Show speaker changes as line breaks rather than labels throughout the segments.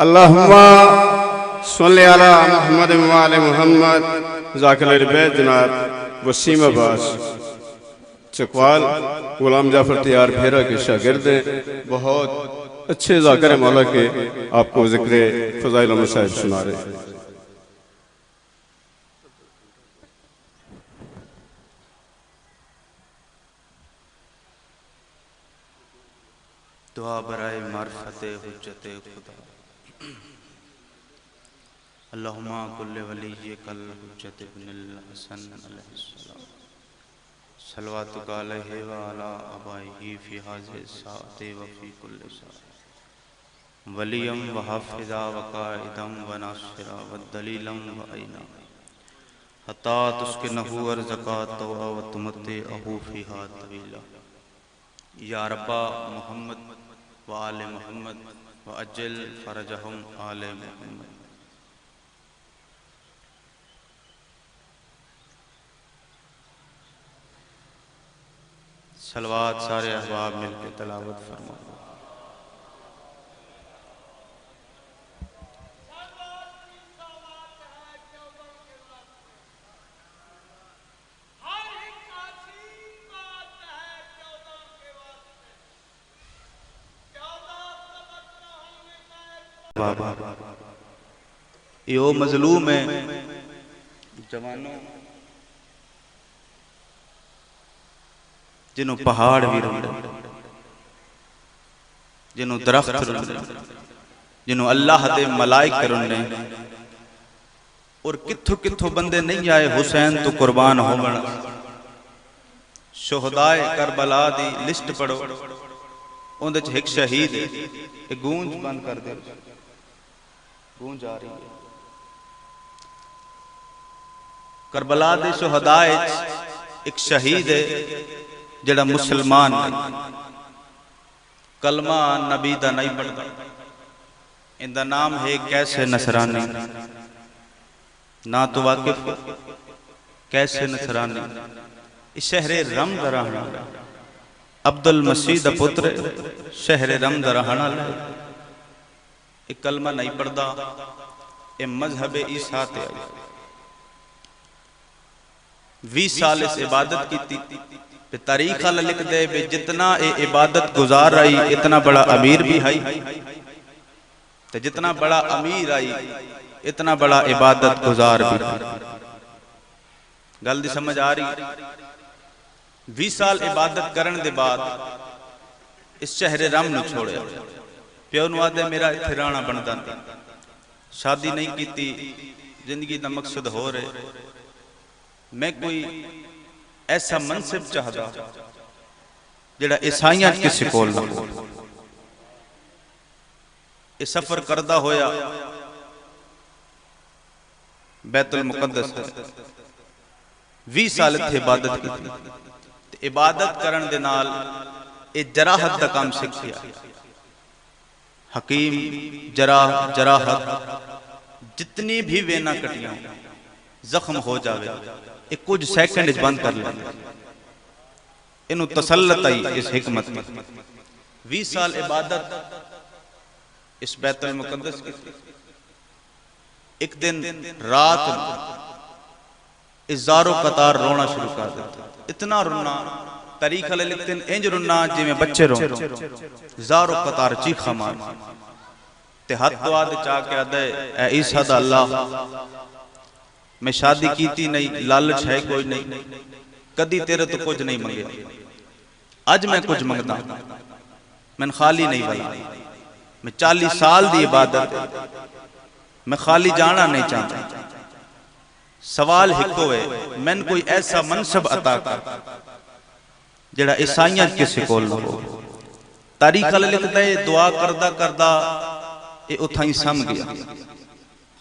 اللہم صلی علی محمد و آل محمد. ذاکر البیت جناب وسیم عباس چکوال غلام جعفر تیار بھیرا کے شاگرد ہیں. بہت اچھے ذاکر مولا کے آپ کو ذکر فضائل و مصائب سنا رہے ہیں.
دعا برائے معرفت حجت خدا. اللہم کل ولی کل حجت ابن الحسن علیہ السلام. صلواتک علیہ وعلا آبائہ فی حاضر الساعت وفی کل ساعت. ولیم وحافظا وقائدم وناصرا والدلیلم وعینا حتی تسکنہو ارزقات وتمتعہو فیہا طویلا. یا ربا محمد وآل محمد وعجل فرجہم آل محمد. صلوات سارے احباب مل کے تلاوت فرمائیں. یہ مظلوم ہے جوانوں جنہوں پہاڑ بھی رنڈے، جنہوں درخت رنڈے، جنہوں اللہ دے ملائک رنڈے، اور کتھو کتھو بندے نہیں آئے حسین تو قربان ہو گنا. شہدائے کربلا دی لسٹ پڑھو، اندھے ایک شہید ہے. ایک گونج بند کر دے، گونج آ رہی ہے. کربلا دے شہدائے ایک شہید ہے جڑا مسلمان نہیں، کلمہ نبی دا نہیں پڑھتا. ان دا نام ہے کیسے نصرانی. نہ تو واقف کیسے نصرانی. اس شہر رم دا رہنا عبد المسیح دا پتر شہر رم دا رہنا لے. ایک کلمہ نہیں پڑھتا، اے مذہب عیسیٰ تے آئی. 20 سال اس عبادت کی تھی. پہ تاریخ اللہ لکھ دے بے جتنا اے عبادت گزار آئی اتنا بڑا امیر بھی آئی، تو جتنا بڑا امیر آئی اتنا بڑا عبادت گزار بھی آئی. گل دی سمجھ آ رہی. 20 سال عبادت کرن دے بعد اس شہر رم نو چھوڑے. پیو نو آدھے میرا اتھے رانا بندہ نہیں، شادی نہیں کیتی، زندگی دا مقصد ہو رہے. میں کوئی ایسا منصب چاہتا جڑا عیسائیاں کسی کول نہ ہو. یہ سفر کردہ ہویا بیت المقدس 20 سال اتھے عبادت کی تھی. عبادت کرن دے نال اے جراحت دا کام سکھیا. حکیم جراحت جتنی بھی وینا کٹیاں زخم ہو جاوے ایک کچھ سیکنڈ بند کر لیں. انہوں تسلط آئی اس حکمت میں. 20 سال عبادت اس بیت المقدس کی. ایک دن رات ازارو قطار رونا شروع کر دیتا. اتنا رونا تاریخ علیہ لکھتے ہیں انج رونا جی میں بچے رو. زارو قطار چیخا مار تے ہاتھ دعا دے چاہ کے آدھے اے عیسیٰ دا اللہ، میں شادی کیتی نہیں، لالچ ہے کوئی نہیں، کدی تیرے تو کچھ نہیں منگے. آج میں کچھ منگتا میں خالی نہیں بلا. میں 40 سال دی عبادت میں خالی جانا نہیں چاہتا. سوال ہکو ہے میں کوئی ایسا منصب عطا کر جڑا عیسائیاں کسی کول نہ ہو. تاریخ اللہ لکھتا ہے دعا کردہ کردہ یہ اتھائیں سم گیا.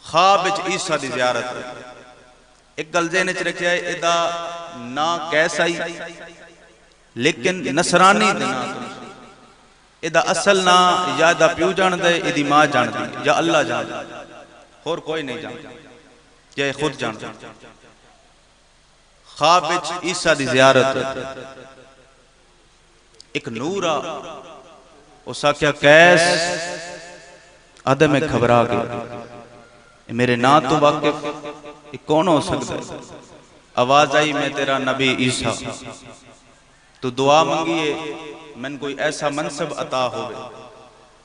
خواب وچ عیسیٰ دی زیارت ہے. ایک گل ذہن وچ رکھیا ہے ادا نا کیسا ہی لیکن نصرانی دے نا تو ادا اصل نا یا دا پیو جان دے ادی ماں جان دے یا اللہ جان دے اور کوئی نہیں جان یا خود جان دے. خواب وچ عیسیٰ دی زیارت ایک نور اس کیا کیس آدھے میں گھبرا گیا، میرے نا تو واقف یہ کون ہو سکتا ہے؟ آواز آئی میں تیرا نبی عیسیٰ، تو دعا منگیے میں کوئی ایسا منصب عطا ہوئے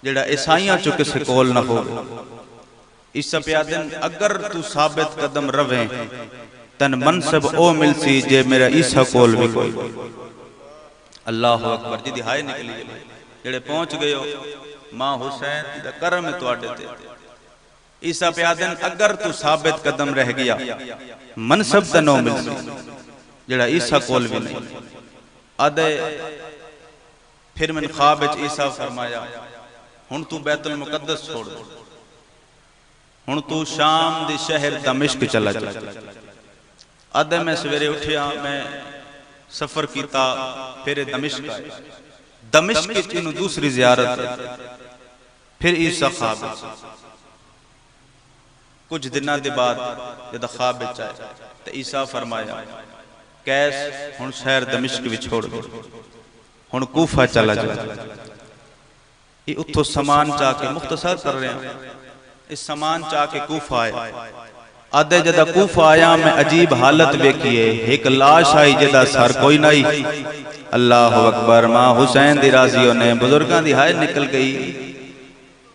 جڑا عیسائیاں چو کسے کول نہ ہوئے۔ عیسیٰ پیادن اگر تو ثابت قدم رویں تن منصب او مل سی جے میرا عیسیٰ کول بھی کوئی۔ اللہ اکبر جی دی ہائے نکلی گئے جڑے پہنچ گئے ہو ماں حسین دا کرم تو آڈے تھے۔ عیسیٰ پیادن اگر تو ثابت قدم رہ گیا منصب تنو مل سی جڑا عیسیٰ کول بھی نہیں۔ آدھے پھر من خواب عیسیٰ فرمایا ہن تو بیت المقدس چھوڑ دو، ہن تو شام دی شہر دمشق چلا جا۔ آدھے میں سویرے اٹھیا میں سفر کیتا پھر دمشق آئے، دمشق کی دوسری زیارت ہے۔ پھر عیسیٰ خواب کچھ دنہ دے بعد جدہ خواب چاہے تو عیسیٰ فرمایا کیس ہن شہر دمشق بھی چھوڑ دو، ہن کوفہ چلا جا۔ یہ اتھو سامان چاہ کے مختصر کر رہے ہیں، اس سامان چاہ کے کوفہ آئے۔ آدھے جدہ کوفہ آیا میں عجیب حالت بیکیے، ایک لاش آئی جدہ سر کوئی نہیں۔ اللہ اکبر، ماں حسین دی رازیوں نے بزرگاں دی ہائے نکل گئی۔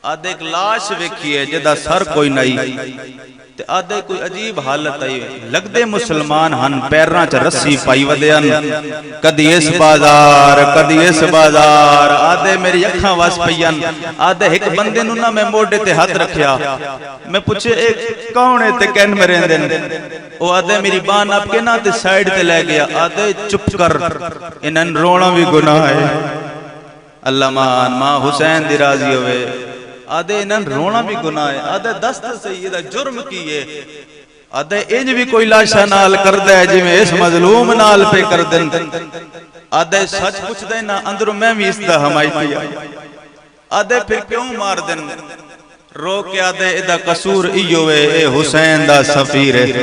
آدھے ایک لاش بیکیے جدہ سر کوئی نہیں، تے آدھے کوئی عجیب حالت آئی، لگ دے مسلمان ہن پیرنا چا رسی پائی ودیان، کدی اس بازار کدی اس بازار۔ آدھے میری اکھاں واس پئیان۔ آدھے ایک بندے نونا میں موڑے تے ہاتھ رکھیا، میں پوچھے ایک کون ہے تے کہن میں رہن دن؟ او آدھے میری بان آپ کے نا تے سائیڈ تے لے گیا۔ آدھے چپ کر، انہن رونا بھی گناہ ہے۔ اللہ ماں حسین دی راضی ہوئے۔ آدھے انہن رونا بھی گناہ ہے۔ آدھے دست سیدہ جرم کیے۔ آدھے انج بھی کوئی لاشا نال کر دے جی میں اس مظلوم نال پہ کر دن۔ آدھے سچ پوچھ دے نا اندروں میں بھی اس دا ہمائی پیا۔ آدھے پھر کیوں مار دن؟ رو کے آدھے ادھا قصور ایوے اے حسین دا سفیر ہے۔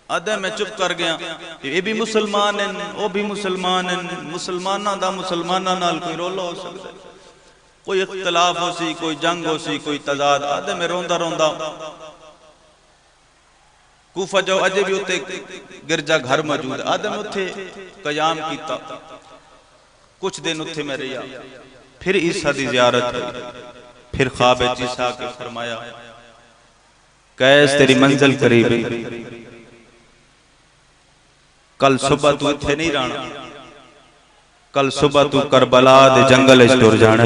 آدھے میں چپ کر گیا، یہ بھی مسلمان ہیں وہ بھی مسلمان ہیں، مسلمانہ دا مسلمانہ نال کوئی رولا ہو سکتا ہے، کوئی اختلاف ہو سی، کوئی جنگ ہو سی، کوئی تضاد۔ آدھے میں روندہ روندہ کوفہ جو اجے بھی ہوتے گرجا گھر موجود ہے۔ آدھے میں اتھے قیام کیتا، کچھ دن اتھے میں رہیا۔ پھر عیسیٰ دی زیارت ہوئی، پھر خواب عیسیٰ کے فرمایا کیس تیری منزل قریب ہے، کل صبح تو اتھے نہیں رہنا، کل صبح تو کربلا دے جنگل اشتور جانا۔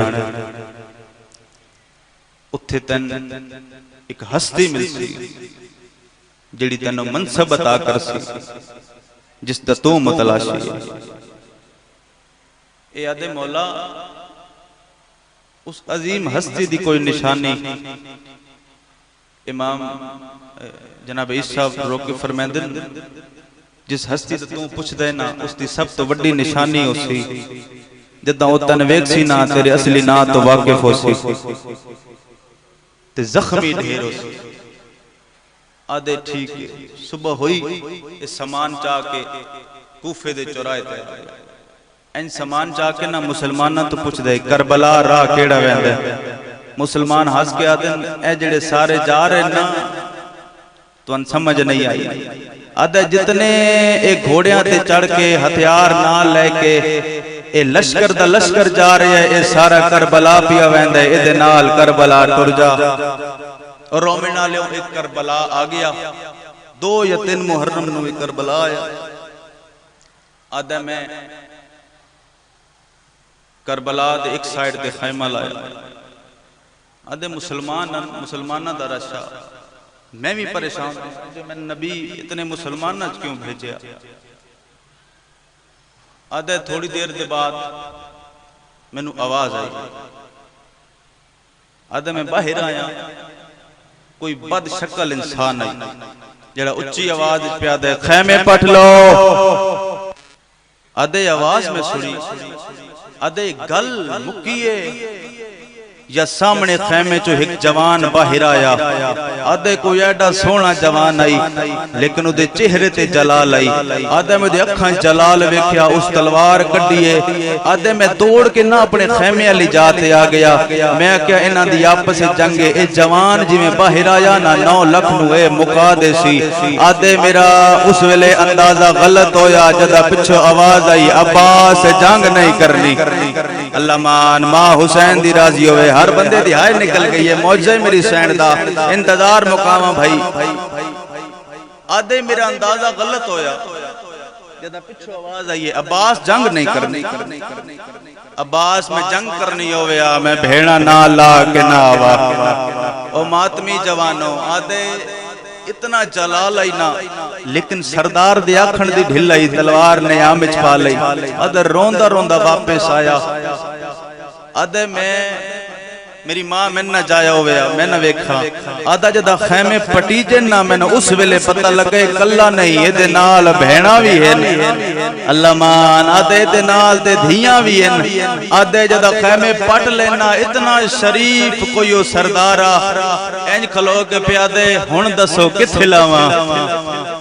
اتھے تن ایک ہستی مل سی جڑی تنو منصب عطا کر سی جس دا تو متلاشی ہے۔ اے آدھے مولا اس عظیم ہستی دی کوئی نشانی؟ امام جناب عیسیٰ روکی فرمیندن جس ہستی تو پوچھ دے نا اس دی سب تو وڈی نشانی ہو سی جدہ او تنویک سی نا تیرے اصلی نا تو واقف ہو سی تے زخمی ڈھیر ہو سی۔ آدھے ٹھیک ہے، صبح ہوئی اس سامان چاہ کے کوفے دے چورائے تے این سامان چاہ کے نا مسلمانہ تو پوچھ دے کربلا راہ کیڑا ویندے؟ مسلمان ہاس کے آدھے اے جڑے سارے جا رہے نا تو ان سمجھ نہیں آئی۔ آدھے جتنے ایک گھوڑیاں تے چڑھ کے ہتھیار نہ لے کے اے لشکر دا لشکر جا رہے ہیں، اے سارا کربلا پیا ویندے، اے دے نال کربلا ٹر جا۔ اور رومنہ لے ایک کربلا آگیا، 2 یا 3 محرم نو ایک کربلا آیا۔ آدھے میں کربلا دے ایک سائیڈ دے خیمہ لایا۔ آدھے مسلمانہ دا رشا، میں بھی پریشان ہوں میں نبی اتنے مسلمانہ کیوں بھیجیا۔ آدھے تھوڑی دیر دے بعد میں نو آواز آئی۔ آدھے میں باہر آیا، کوئی بد شکل انسان آئی جڑا اچھی آواز پہ آدھے خیمے پٹ لو۔ آدھے آواز میں سنی، آدھے گل مکیے یا سامنے خیمے چو ایک جوان باہر آیا آدھے کوئی ایڈا سونا جوان آئی لیکن دے چہرے تے جلال آئی آدھے میں دے اکھاں جلال ویکھیا اس تلوار کڈیے آدھے میں دوڑ کے نہ اپنے خیمے علی جاتے آ گیا میں کیا انہاں دی آپس جنگے اے جوان جی میں باہر آیا نہ 9 لکھ نو اے مکا دے سی آدھے میرا اس ویلے اندازہ غلط ہویا جدا پچھو آواز آئی عباس جنگ نہیں کرنی اللہ مان ماں حسین دی راضی ہوئے ہر بندے دی ہائے نکل گئی ہے موجزہ میری سین دا انتظار مقامہ بھائی آدھے میرا اندازہ غلط ہویا جدا پچھو آواز آئی عباس جنگ نہیں کرنی عباس میں جنگ کرنی ہویا میں بھیڑا نہ لا کے نہ آوا او ماتمی جوانوں آدھے اتنا جلال آئی نا لیکن سردار دے آکھن دی ڈھل آئی تلوار نے آمچ پا لئی آدھے روندہ روندہ واپس آیا آدھے میری ماں میں نہ جایا ہویا میں نہ ویکھا آدھا جدہ خیمے پٹیجے نہ میں نہ اس ویلے پتہ لگے کلہ نہیں یہ دے نال بھینا بھی ہے اللہ مان آدھے دے نال دے دھیاں بھی ہیں آدھے جدہ خیمے پٹ لینا اتنا شریف کوئی ہو سردارہ اینج کھلو کے پیادے ہن دسو کتھے لاواں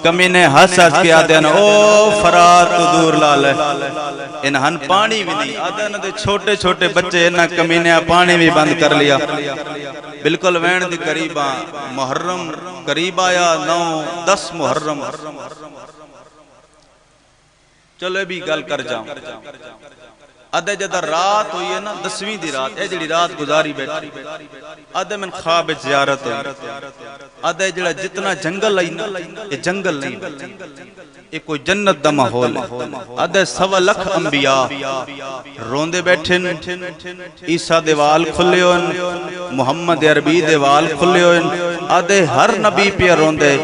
کمینے حساس کے آدھے او فرات تو دور لالے انہاں پانی بھی نہیں آدھے نہ دے چھوٹے چھوٹے بچے انہاں کمینے پانی بھی بند کر لیا بلکل وین دی قریباں محرم قریب آیا 9-10 محرم چلو بھی گل کر جاؤں آدھے جدہ رات ہوئی ہے نا 10ویں دی رات اے جڑی رات گزاری بیٹھی آدھے من خواب زیارت ہوئی آدھے جڑا جتنا جنگل آئی نا یہ جنگل نہیں یہ کوئی جنت دا ماحول ہے آدھے 1.25 لکھ انبیاء روندے بیٹھن عیسیٰ دیوال کھلے ہوئن محمد عربی دیوال کھلے ہوئن آدھے ہر نبی پہ روندے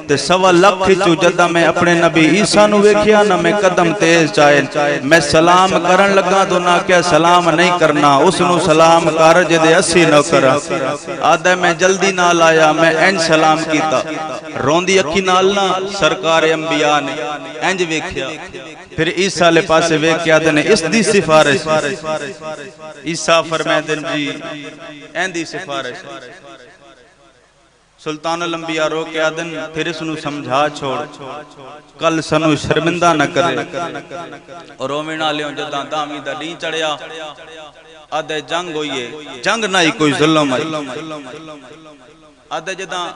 تے 1.25 لکھ چو جدہ میں اپنے نبی عیسیٰ نو ویکھیا نہ میں قدم تیز چاہے میں سلام کرن لگا تو نہ کیا سلام نہیں کرنا اس نو سلام کر جدے اسی نہ کرا آدھے میں جلدی نہ لایا میں این سلام کیتا روندی اکھی نالنا سرکار انبیاء نے اینج ویکھیا پھر عیسیٰ لے پاسے ویکھیا دنے اس دی سفارش عیسیٰ فرمائے دن جی این دی سفارش سلطان الانبیاء رو کے آدن پھر اس نو سمجھا چھوڑ کل سنو شرمندہ نہ کرے اور رومین آلیوں جدہ دامی دا نہیں چڑھیا آدھے جنگ ہوئیے جنگ نہ ہی کوئی ظلم آئی آدھے جدہ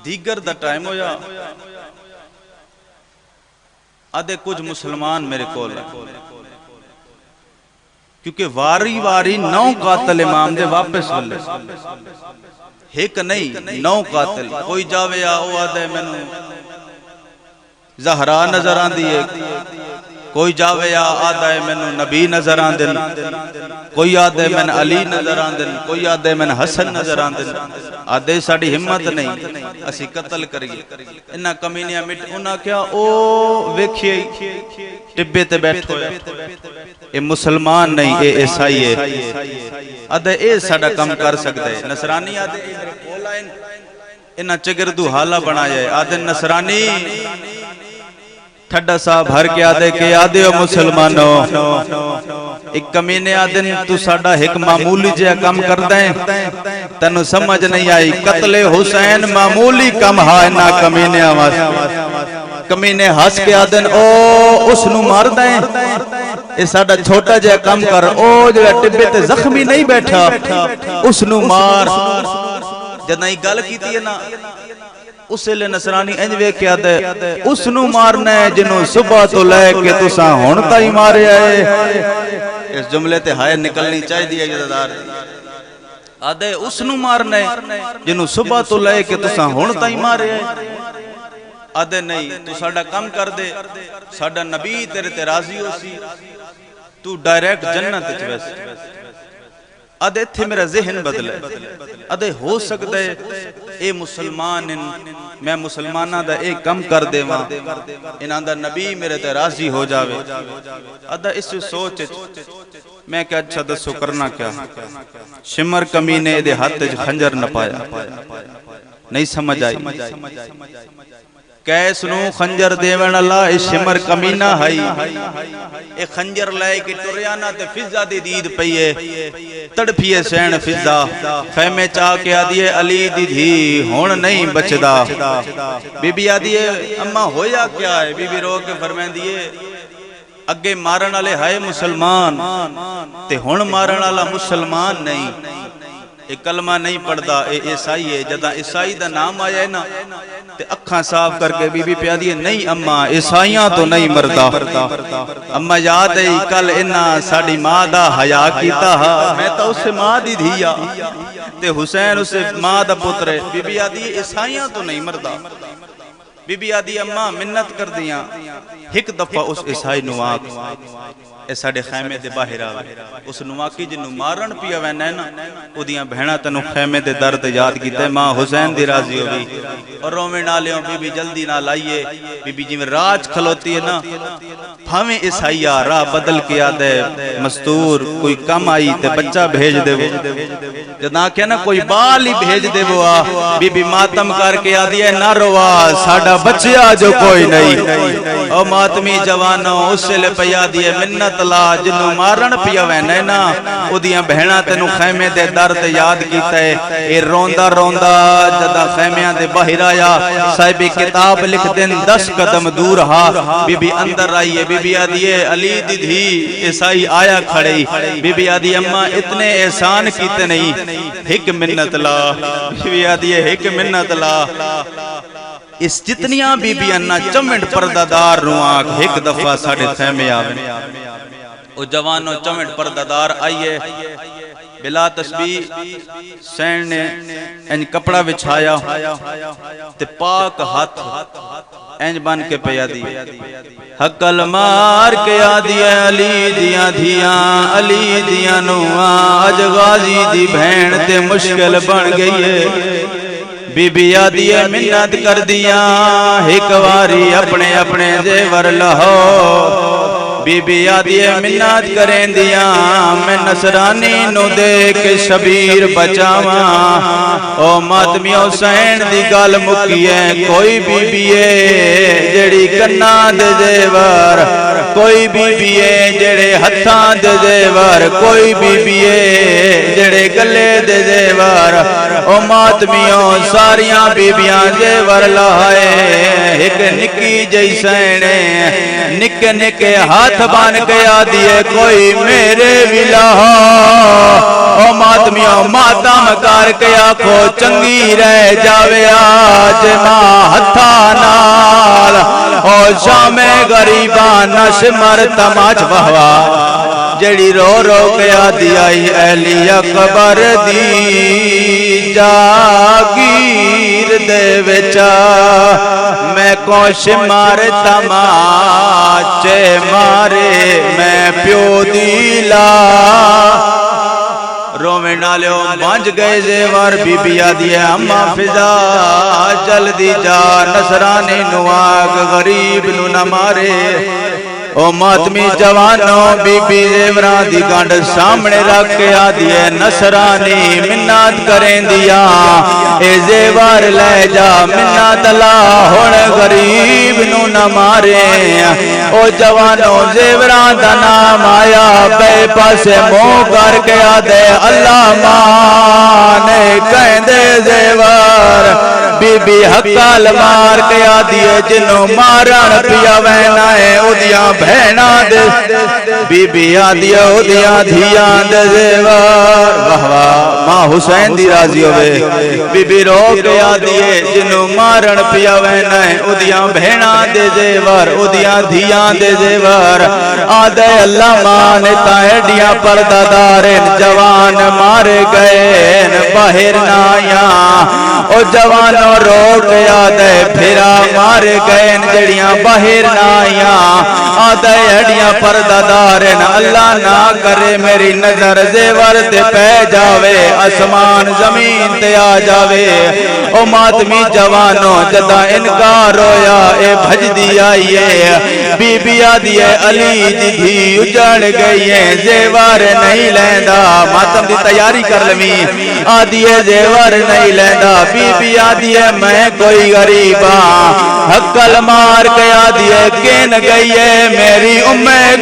دیگر دا ٹائم ہویا آدھے کچھ مسلمان میرے کول کیونکہ واری واری 9 قاتل امام دے واپس ولے ایک نہیں 9 قاتل کوئی جاوے آؤ آدھے میں زہرا نظر آن دیئے کوئی جاوے آدھے میں نبی نظر آن دن کوئی آدھے میں علی نظر آن دن کوئی آدھے میں حسن نظر آن دن آدھے ساڑی ہمت نہیں اسی قتل کریے انہا کمینیاں مٹ انہا کیا او ویکھئے ٹبے تے بیٹھو ہے اے مسلمان نہیں اے عیسائی ہے آدھے اے ساڑا کم کر سکتے نصرانی آدھے انہا چگردو حالہ بنایا ہے آدھے نصرانی ٹھڈا صاحب بھر کے آدھے کہ آدھے ہو مسلمانوں ایک کمینے آدھے تو ساڑا ایک معمولی جے کم کر دیں تنو سمجھ نہیں آئی قتل حسین معمولی کم ہائنا کمینے آواز کمینے ہس کے آدھے او اس نو مار دیں اس ساڑا چھوٹا جے کم کر او جو ٹبے تے زخمی نہیں بیٹھا اس نو مار جدنا ہی گل کی تھی نا اسے لے نصرانی انجوے کیا دے اس نو مارنا ہے جنہوں صبح تو لے کے تو ساں ہونتا ہی مارے آئے اس جملے تے ہائے نکلنی چاہی دیا جدار آدھے اس نو مارنا ہے جنہوں صبح تو لے کے تو ساں ہونتا ہی مارے آئے آدھے نہیں تو ساڑا کم کر دے ساڑا نبی تیرے تے راضی ہو سی تو ڈائریکٹ جنت چویس آدھے تھے میرا ذہن بدلے آدھے ہو سکتے اے مسلمان میں مسلمانہ دا ایک کم کر دے وہاں انہاں دا نبی میرے تے راضی ہو جاوے آدھا اس سے سوچ میں کیا اچھا دسو کرنا کیا شمر کمینے دے ہاتھ خنجر نہ پایا نہیں سمجھ آئی کیس نو خنجر دیون اللہ اے شمر کمینہ ہائی اے خنجر لائے کہ ٹریانا تے فضا دی دید پئیے تڑپیے سین فضا خیمے چاہ کے آدھیے علی دی دھی ہون نہیں بچدا بی بی آدھیے اماں ہویا کیا ہے بی بی رو کے فرمائیں دیئے اگے مارن والے ہائے مسلمان تے ہن مارن والا مسلمان نہیں اے کلمہ نہیں پڑھدا اے عیسائی ہے جدا عیسائی دا نام آیا ہے نا تے اکھاں صاف کر کے بی بی پیا دی نہیں اماں عیسائیاں تو نہیں مردا اماں یاد ہے کل انہاں ساڈی ماں دا حیا کیتا ہا میں تو اس سے ماں دی دھیا تے حسین اس سے ماں دا پتر ہے بی بی آدھی عیسائیاں تو نہیں مردا بی بی آدھی اماں منت کر دیاں ایک دفعہ اس عیسائی نواق اے ساڑے خیمے دے باہر آوے اس نواقی جنو مارن پیا وینا ہے نا او دیاں بہنہ تنو خیمے دے درد یاد کیتا ہے ماں حسین دی راضی ہوئی اور رومے نالیوں بی بی جلدی نہ لائیے بی بی جی میں راج کھلوتی ہے نا ہمیں عیسائی راہ بدل کیا دے مستور کوئی کم آئی تے بچہ بھیج دے وہ جدا کہ نا کوئی بال ہی بھیج دے وہ بی بی ماتم کر کے آدھی ہے نہ روا ساڑا بچیا جو کوئی نہیں او ماتمی جوانوں اس سے لے پیا دیئے منت لا جنو مارن پیا وینے نا او دیاں بہنہ تینو خیمے دے درد یاد کیتا ہے اے روندہ روندہ جدا خیمیاں دے باہر آیا صاحبی کتاب لکھ دن 10 قدم دور ہا بی بی اندر آئیے بی بی آدھیے علی دی دھی عیسائی آیا کھڑی بی بی آدھی اماں اتنے احسان کیتے نہیں ایک منت لا بی بی آدھیے ایک منت لا اس جتنیاں بی بی انہ چمنٹ پردادار روآنک ایک دفعہ ساڑھے خیمے آوے او جوانوں چمنٹ پردادار آئیے بلا تسبیح سین نے انج کپڑا بچھایا تے پاک ہاتھ انج بن کے پیا دی حقل مار کے آدھی علی دیاں دھیاں علی دیاں نوآں اج غازی دی بہن تے مشکل بن گئی ہے بی بی آدھی منت کر دیاں ایک واری اپنے اپنے زیور لہو بی بی آدھی منت کریں دیاں میں نصرانی نو دے کے شبیر بچاواں او ماتمی حسین دی گال مکیے کوئی بی بی ہے جڑی کنا دے زیور کوئی بی بی ہے جڑے ہتھاں دے زیور کوئی بی بی ہے جڑے گلے دے زیور او ماتمیوں ساریاں بیبیاں زیور لائے ایک نکی جیسینے نکے نکے ہاتھ بان کے آدھیے کوئی میرے بھی لہا او ماتمیوں ماتم کر کے آکھو چنگی رہ جاوے آج ماں ہتھا نال او شام غریبان نشمر تماچ بہوا جڑی رو رو کے آدھی آئی اہلی اکبر دی جاگیر دے وچا میں کوش مار تماچے مارے میں پیو دیلا رومے نالیوں بانج گئے زیور بی بی آدھی اماں فضا جلدی جا نصرانی نواق غریب نو نہ مارے او ماتمی جوانوں بی بی زیوران دی گانڈ سامنے رکھ کے آدھیے نصرانی منت کریں دیا اے زیور لے جا منت لا ہون غریب نو نہ مارے او جوانوں زیوران دا نام آیا بے پاسے مو کر کے آدھے اللہ مانے کہیں دے زیور بی بی حقال مار کے آدھیے جنوں مارن پیا وینا ہے او دیاں بہنا دے بی بی آدھیے او دیاں دھیاں دے زیور واہ واہ ماں حسین دی راضی ہوئے بی بی رو کے آدھیے جنوں مارن پیا وینا ہے او دیاں بہنا دے زیور او دیاں دھیاں دے زیور آدھے اللہ مانے تاہڈیاں پردادارن جوان مارے گئے باہر نایاں او جوانوں رو کے آدھے پھرا مارے گئے جڑیاں باہر نایاں آدھے ہڈیاں پردادارن اللہ نہ کرے میری نظر زیور تے پہ جاوے آسمان زمین تے آ جاوے او ماتمی جوانوں جدا انکار ہویا اے بھج دی آئیے بی بی آدھی علی دی دھی اجڑ گئی ہے زیور نہیں لیندا ماتم دی تیاری کر لمی آدیے زیور نہیں لینا بی بی آدیے میں کوئی غریبا حقل مار کے آدیے کین گئی ہے میری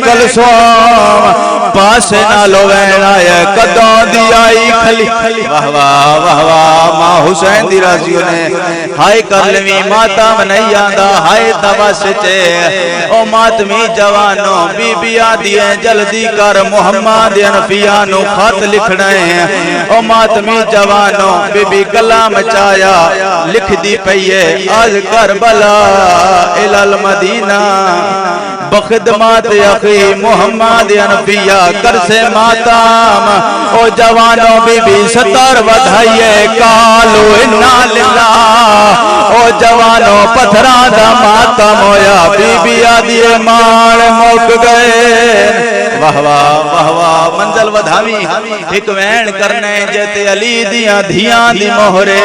کلثوم پاس نہ لو وین آئے قدوں دی آئی کھلی واہ واہ واہ واہ ماں حسین دی رازیوں نے ہائے کرلوی ماتم نہیں آندہ ہائے توسچے او ماتمی جوانوں بی بی آدیے جلدی کر محمد انفیانو خط لکھنے او ماتمی جوانوں بی بی کلام چایا لکھ دی پئیے آج کربلا الالمدینہ بخدمات اخی محمد انفیہ کر سے ماتام او جوانوں بی بی ستر بدھائیے کالو انا للہ او جوانوں پتھران دا ماتم ہویا بی بی آدیے مار موک گئے واہ واہ واہ واہ منزل ودھامی ایک وین کرنے جیتے علی دیاں دھیاں دی مہرے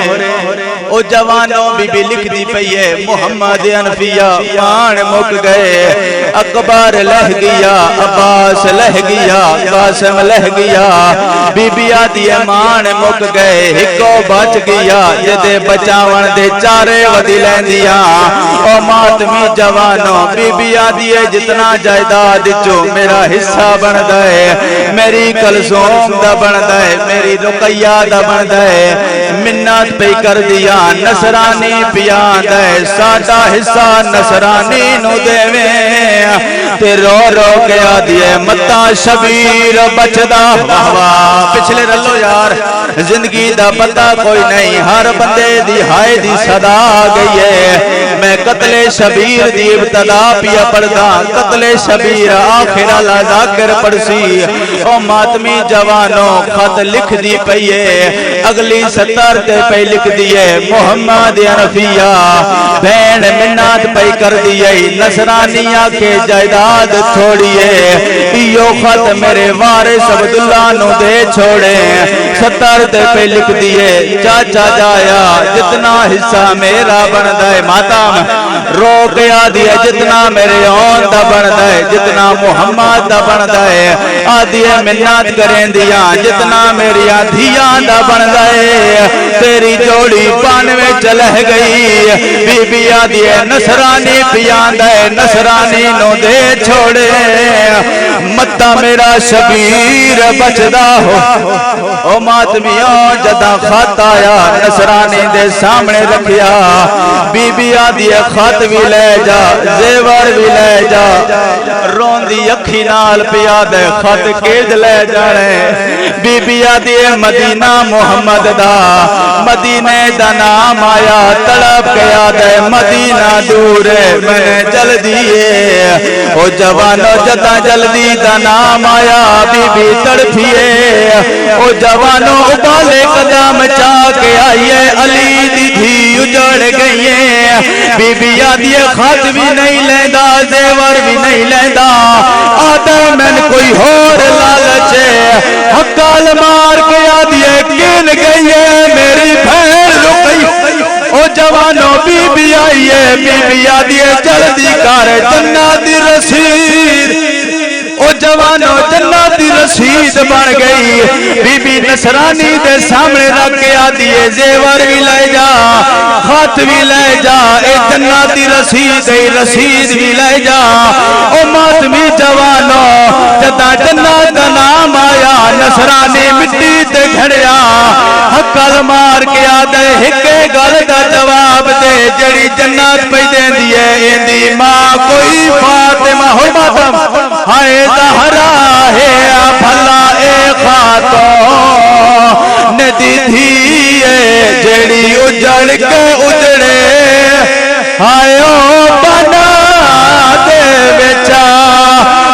او جوانوں بی بی لکھ دی پئیے محمد انفیہ مان مک گئے اکبر لہ گیا عباس لہ گیا قاسم لہ گیا بی بی آدیے مان مک گئے ہکو بچ گیا جدے بچاون دے چارے ودی لیندیاں او ماتمی جوانوں بی بی آدیے جتنا جائیداد چو میرا حصہ بن دائے میری کلثوم دا بن دائے میری رقیہ دا بن دائے منت پہ کر دیا نصرانی پیان دائے ساڑھا حصہ نصرانی نو دے میں تے رو رو کے آدیے متا شبیر بچدا پچھلے رلو یار زندگی دا پتہ کوئی نہیں ہر بندے دی ہائے دی صدا گئی ہے میں قتل شبیر دی ابتدا پیا پڑھدا قتل شبیر آخر اللہ ذاکر پڑھسی او ماتمی جوانوں خط لکھ دی پئیے اگلی ستر تے پہ لکھ دیئے محمد انفیہ بین منات پہ کر دیئے نصرانیہ کے جائیداد چھوڑیے ایو خط میرے وارث عبداللہ نو دے چھوڑے ستر تے پہ لکھ دیئے چاچا جایا جتنا حصہ میرا بندہ ماتم رو کے آدیے جتنا میرے اون دا بندہ جتنا محمد دا بندہ آدیے منات کریں دیاں جتنا میری آدھیاں دا بندہ تیری جوڑی پانوے چلہ گئی بی بی آدیے نصرانی پیان دے نصرانی نو دے چھوڑے متا میرا شبیر بچدا ہو او ماتمیوں جدا خط آیا نصرانی دے سامنے رکھیا بی بی آدیے خط بھی لے جا زیور بھی لے جا رون دی اکھی نال پیا دے خط کیج لے جانے بی بی آدیے مدینہ محمد دا مدینہ دا نام آیا تڑپ گیا دے مدینہ دور میں جل دیئے او جوانو جتا جلدی دا نام آیا بی بی تڑپیے او جوانو ابالے قدم چاہ کے آئیے علی دی دھی اجڑ گئیے بی بی آدیے خط بھی نہیں لیندہ زیور بھی نہیں لیندہ آدھے میں کوئی ہور لالچے حقال مار کے آدیے کن گئیے میری بھین رکئی او جوانوں بی بی آئیے بی بی آدیے جلدی کار جنت دی رسید او جوانوں جنت دی رسید بن گئی بی بی نصرانی دے سامنے رکھ کے آدیے زیور بھی لے جا خط بھی لے جا اے جنت دی رسید بھی لے جا او ماتمی جوانوں جدا جنت دا نام آیا نصرانی مٹی تے گھڑیا حقل مار کے آدھے ہکے گل دا جواب دے جڑی جنت پہ دے دیئے اندی ماں کوئی فاطمہ ہو ماتم ہائے زہرا ہے بھلا اے خاتون ندی دھیئے جڑی اجڑ کے اجڑے ہائیو بنا دے بیچا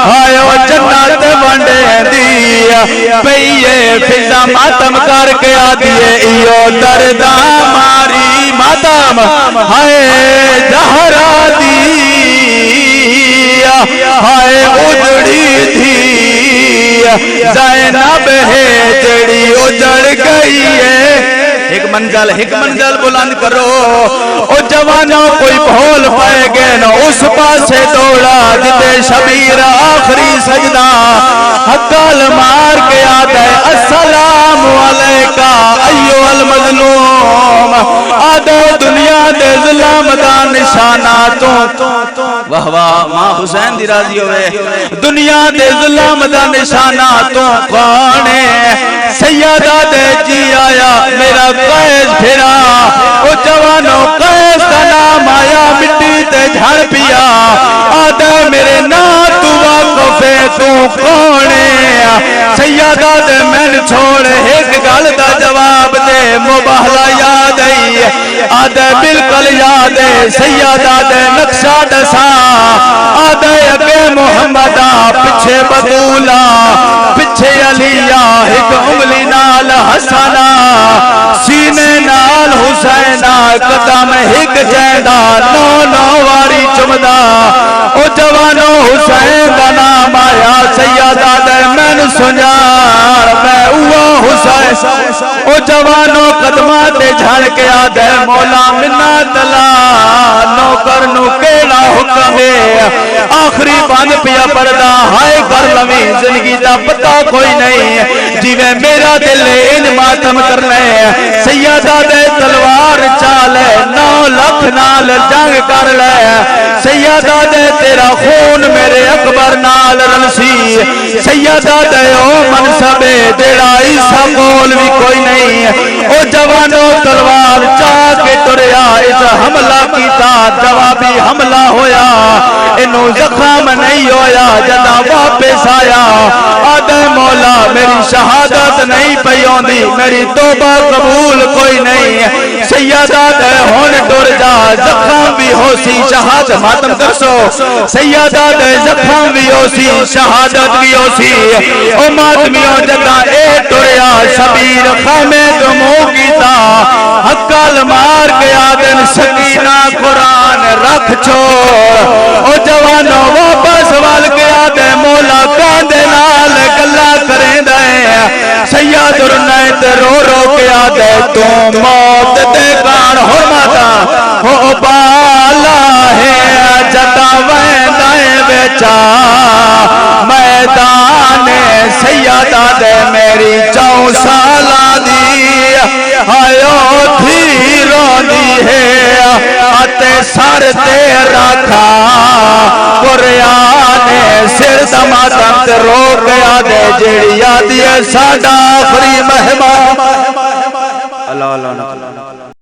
ہائیو جنت ونڈے دیا پئیے فضا ماتم کر کے آدیے ایو دردہ ماری ماتم ہائے زہرا دیا ہائے اجڑی تھی زینب ہے جڑی اجڑ گئی ہے ایک ایک منزل بلند کرو او جوانوں کوئی بھول پائے گے نا اس پاسے دوڑا جتے شبیر آخری سجدہ حقال مار کے آتا ہے السلام علیکہ ایو المظلوم آدھو دنیا دے ظلم دا نشاناتوں واہ واہ ماں حسین دی راضی ہوئے دنیا دے ظلم دا نشاناتوں کھانے سیدہ دے جی آیا میرا قیس پھرا او جوانوں قیس کا نام آیا مٹی تے جھڑ پیا آدھے میرے نا تو واقفے تو کونے سیدہ دے میں چھوڑ ایک گل دا جواب دے مباہلہ یاد ہے آدھے بالکل یاد ہے سیدہ دے نقشہ دسا آدھے اگے محمدہ پچھے بدولا پچھے علیہ ایک انگلی نال حسنہ سینے نال حسینہ قدم ایک جیدہ نو واری چمدہ او جوانو حسین کا نام آیا سیدہ دے میں سنجار میں اوہ حسین او جوانو قدمات جھڑ کے آدھے مولا منت اللہ نوکر نو کیڑا حکم ہے آخری بند پیا پردہ ہائے کر لویں زندگی دا پتہ کوئی نہیں جیویں میرا دل ان ماتم کرنے سیدہ دے تلوار چالے 9 لکھ نال جنگ کر لے سیدہ دے تیرا خون میرے اکبر نال رلسی سیدہ دے او منصب تیرا عیسیٰ کول بھی کوئی نہیں او جوانو تلوار چاہ کے تریا اس حملہ کیتا جوابی حملہ ہویا انہوں زخم نہیں ہویا جدا واپس آیا آدھے مولا میری شہادت نہیں پیوں دی میری توبہ قبول کوئی نہیں سیدہ دے ہون ڈر جا زخم بھی ہو سی شہادت ماتم درسو سیدہ دے زخم بھی ہو سی شہادت بھی ہو سی او ماتمیوں جدا اے ٹریا شبیر خامد مو کیتا حقال مار گیا دن سکینہ قرآن رکھ چھوڑ او جوانو واپس وال گیا دے مولا کاندے نال گلہ کریں دے سید رنائت رو رو گیا دے تو موت دے کان حرمتا ہو بالا ہے جتا ویندائے بیچا میدان سیدہ دے میری 4 سالہ دی آیو تھی رونی ہے آتے سار تے رکھا قرآن سر دماتم تے رو گیا دے جیڑی آدھی ہے ساڑا آخری مہمان اللہ اللہ